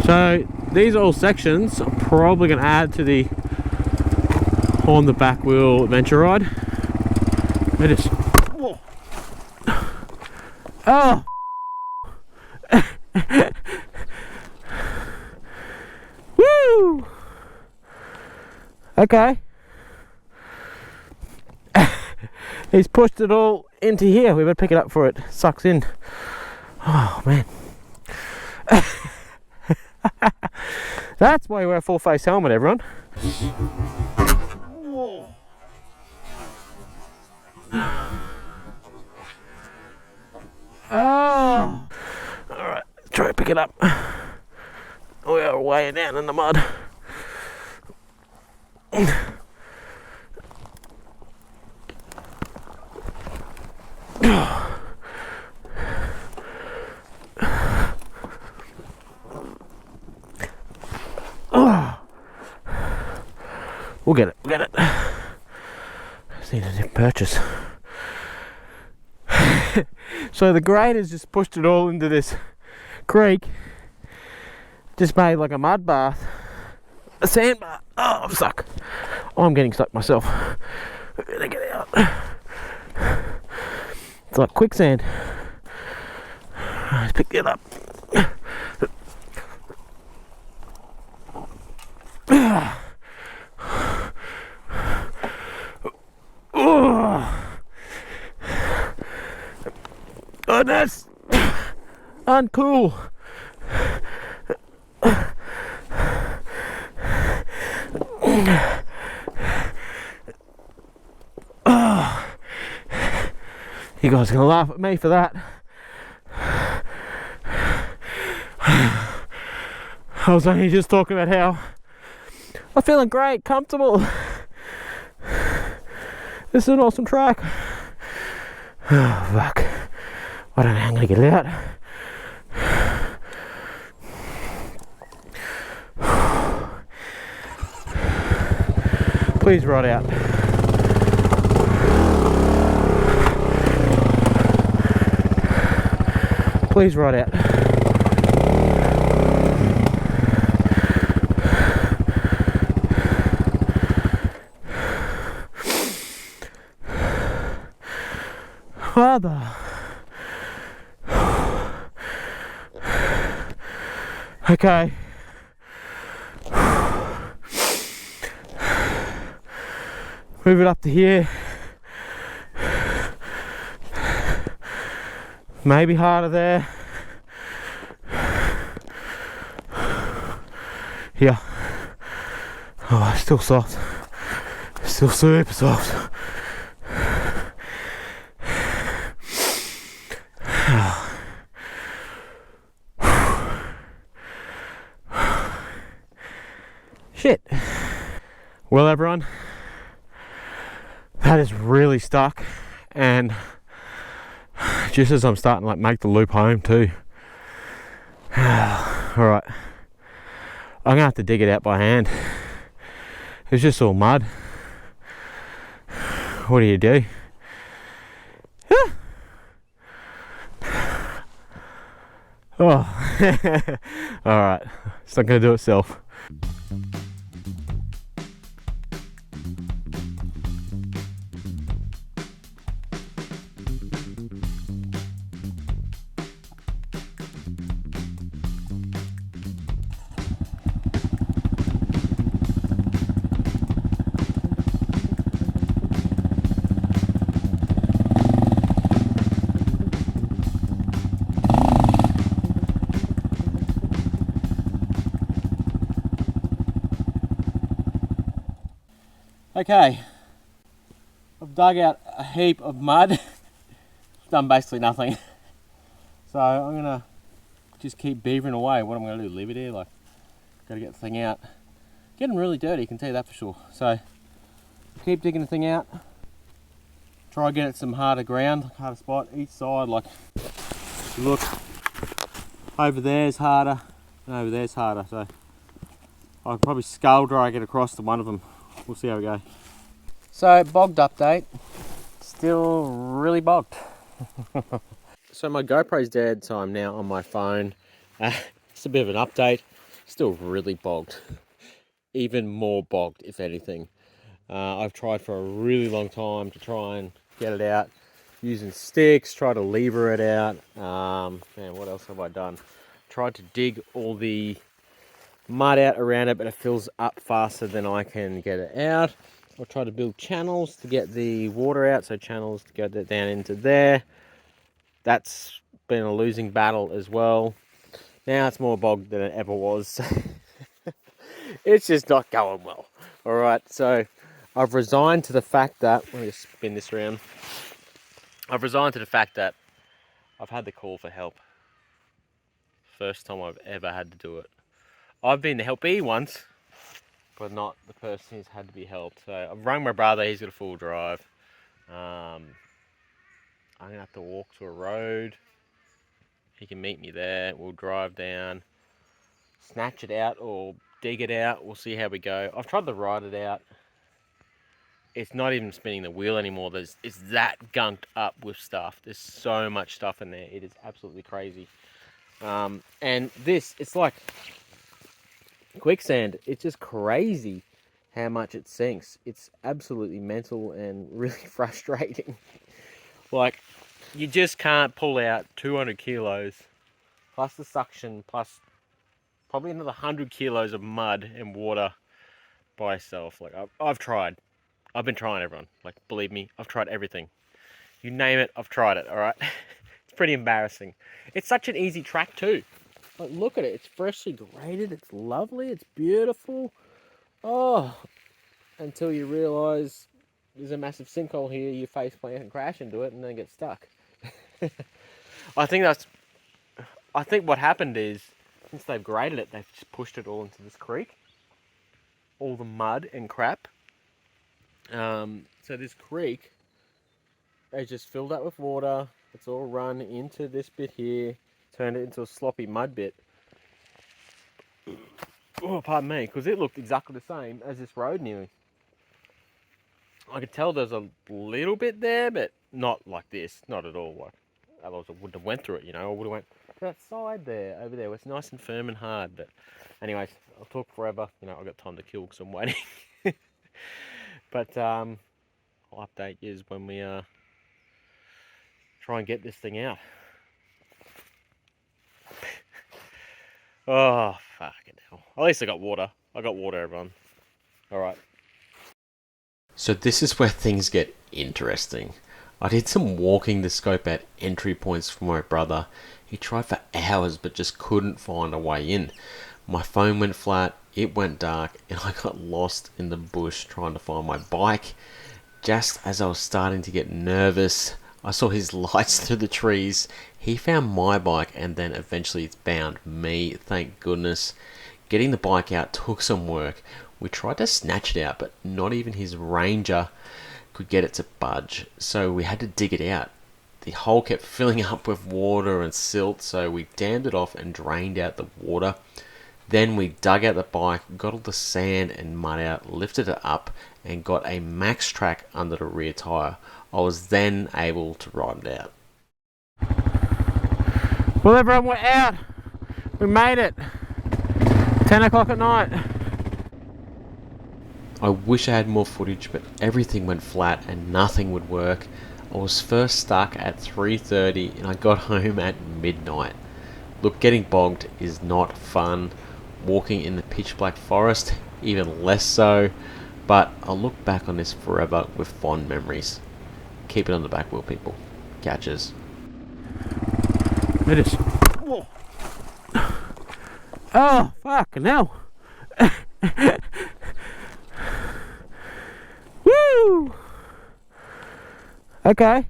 So these are all sections I'm probably going to add to the On the Back Wheel adventure ride. They just... Oh! Woo! Okay. He's pushed it all into here. We better pick it up before it sucks in. Oh man. That's why you wear a full face helmet, everyone. Oh! Alright, let's try to pick it up. We are way down in the mud. We'll get it, we'll get it. Just need a purchase. So the grader's just pushed it all into this creek. Just made like a mud bath. A sand bath. Oh, I'm stuck. Oh, I'm getting stuck myself. I gotta get out. It's like quicksand. Let's pick it up. Oh, that's uncool. You guys are gonna laugh at me for that. I was only just talking about how I'm feeling great, comfortable. This is an awesome track. Oh, fuck. I don't know how I'm gonna get it out. Please ride out. Please ride out. Father. Okay. Move it up to here. Maybe harder there. Here. Oh, it's still soft. It's still super soft. Shit. Well, everyone, that is really stuck, and just as I'm starting to like make the loop home too. Alright, I'm gonna have to dig it out by hand. It's just all mud. What do you do? Oh. Alright, it's not gonna do itself. Okay, I've dug out a heap of mud, done basically nothing. So I'm gonna just keep beavering away. What I'm gonna do, leave it here, like, gotta get the thing out. Getting really dirty, I can tell you that for sure. So keep digging the thing out, try to get it some harder ground, harder spot, each side. Like, if you look, over there's harder, and over there's harder. So I can probably skull drag it across to one of them. We'll see how we go. So, bogged update. Still really bogged. So my GoPro's dead, so I'm now on my phone. It's a bit of an update. Still really bogged. Even more bogged, if anything. I've tried for a really long time to try and get it out using sticks, try to lever it out. Man, what else have I done? Tried to dig all the mud out around it, but it fills up faster than I can get it out. I'll try to build channels to get the water out, so channels to go down into there. That's been a losing battle as well. Now it's more bogged than it ever was. It's just not going well. All right, so I've resigned to the fact that, let me just spin this around. I've resigned to the fact that I've had the call for help. First time I've ever had to do it. I've been the helpee once, but not the person who's had to be helped. So I've rung my brother, he's got a full drive. I'm gonna have to walk to a road. He can meet me there, we'll drive down, snatch it out or dig it out, we'll see how we go. I've tried to ride it out. It's not even spinning the wheel anymore. It's that gunked up with stuff. There's so much stuff in there. It is absolutely crazy. And this, it's like quicksand. It's just crazy how much it sinks. It's absolutely mental and really frustrating. Like, you just can't pull out 200 kilos plus the suction plus probably another 100 kilos of mud and water by yourself. Like, I've tried. I've been trying, everyone. Like, believe me, I've tried everything. You name it, I've tried it, all right? It's pretty embarrassing. It's such an easy track too. Like, look at it. It's freshly graded. It's lovely. It's beautiful. Oh, until you realise there's a massive sinkhole here, you face plant and crash into it and then get stuck. I think what happened is, since they've graded it, they've just pushed it all into this creek. All the mud and crap. So this creek has just filled up with water. It's all run into this bit here, turned it into a sloppy mud bit. Oh, pardon me, because it looked exactly the same as this road nearly. I could tell there's a little bit there, but not like this, not at all. Like, otherwise I wouldn't have went through it, you know. I would have went to that side there, over there, where it's nice and firm and hard. But anyways, I'll talk forever. You know, I've got time to kill because I'm waiting. But I'll update you when we try and get this thing out. Oh, fucking hell. At least I got water. I got water, everyone. Alright. So this is where things get interesting. I did some walking to scope out entry points for my brother. He tried for hours but just couldn't find a way in. My phone went flat, it went dark, and I got lost in the bush trying to find my bike. Just as I was starting to get nervous, I saw his lights through the trees. He found my bike and then eventually found me, thank goodness. Getting the bike out took some work. We tried to snatch it out, but not even his Ranger could get it to budge, so we had to dig it out. The hole kept filling up with water and silt, so we dammed it off and drained out the water. Then we dug out the bike, got all the sand and mud out, lifted it up, and got a max track under the rear tyre. I was then able to ride it out. Well, everyone, we're out. We made it. 10 o'clock at night. I wish I had more footage, but everything went flat and nothing would work. I was first stuck at 3:30 and I got home at midnight. Look, getting bogged is not fun. Walking in the pitch black forest, even less so. But I'll look back on this forever with fond memories. Keep it on the back wheel, people. Catches. It is. Whoa. Oh, fucking hell. Woo! Okay.